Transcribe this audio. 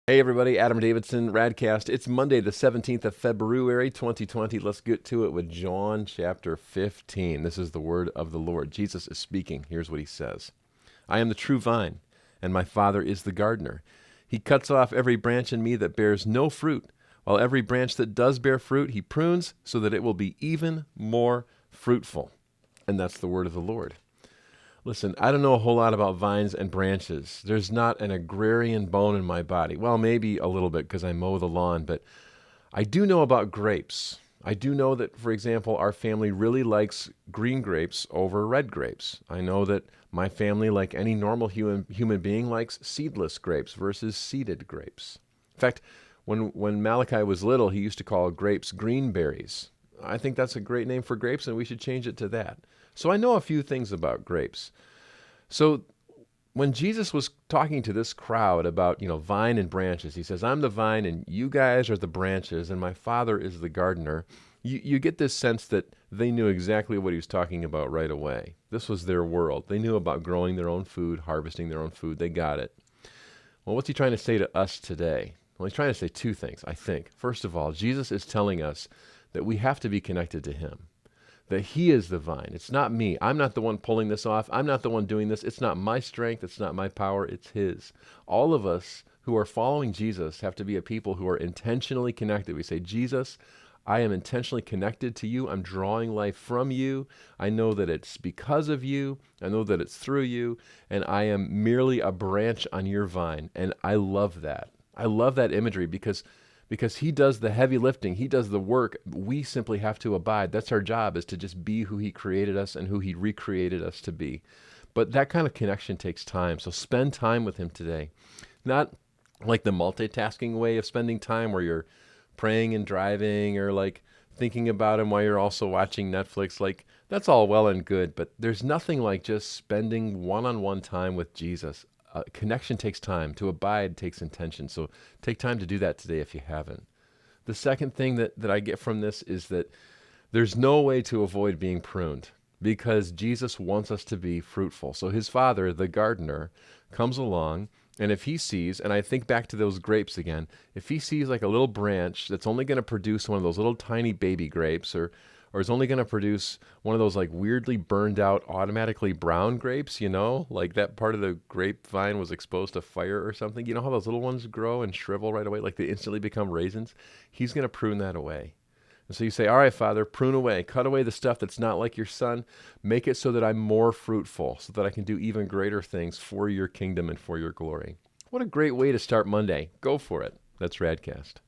Hey everybody, Adam Davidson, RadCast. It's Monday, the 17th of February, 2020. Let's get to it with John chapter 15. This is the word of the Lord. Jesus is speaking. Here's what he says. I am the true vine, and my Father is the gardener. He cuts off every branch in me that bears no fruit, while every branch that does bear fruit he prunes so that it will be even more fruitful. And that's the word of the Lord. Listen, I don't know a whole lot about vines and branches. There's not an agrarian bone in my body. Well, maybe a little bit because I mow the lawn, but I do know about grapes. I do know that, for example, our family really likes green grapes over red grapes. I know that my family, like any normal human being, likes seedless grapes versus seeded grapes. In fact, when Malachi was little, he used to call grapes green berries. I think that's a great name for grapes, and we should change it to that. So I know a few things about grapes. So when Jesus was talking to this crowd about, vine and branches, he says, I'm the vine and you guys are the branches and my Father is the gardener. You get this sense that they knew exactly what he was talking about right away. This was their world. They knew about growing their own food, harvesting their own food. They got it. Well, what's he trying to say to us today? Well, he's trying to say two things, I think. First of all, Jesus is telling us that we have to be connected to him, that he is the vine. It's not me. I'm not the one pulling this off. I'm not the one doing this. It's not my strength. It's not my power. It's his. All of us who are following Jesus have to be a people who are intentionally connected. We say, Jesus, I am intentionally connected to you. I'm drawing life from you. I know that it's because of you. I know that it's through you. And I am merely a branch on your vine. And I love that. I love that imagery because he does the heavy lifting. He does the work. We simply have to abide. That's our job, is to just be who he created us and who he recreated us to be. But that kind of connection takes time. So spend time with him today. Not like the multitasking way of spending time where you're praying and driving or like thinking about him while you're also watching Netflix. Like, that's all well and good, but there's nothing like just spending one-on-one time with Jesus. Connection takes time. To abide takes intention. So take time to do that today if you haven't. The second thing that I get from this is that there's no way to avoid being pruned because Jesus wants us to be fruitful. So his Father, the gardener, comes along, and if he sees, and I think back to those grapes again, if he sees like a little branch that's only going to produce one of those little tiny baby grapes, or is only going to produce one of those like weirdly burned out, automatically brown grapes, like that part of the grapevine was exposed to fire or something. You know how those little ones grow and shrivel right away, like they instantly become raisins? He's going to prune that away. And so you say, all right, Father, prune away, cut away the stuff that's not like your son, make it so that I'm more fruitful, so that I can do even greater things for your kingdom and for your glory. What a great way to start Monday. Go for it. That's RadCast.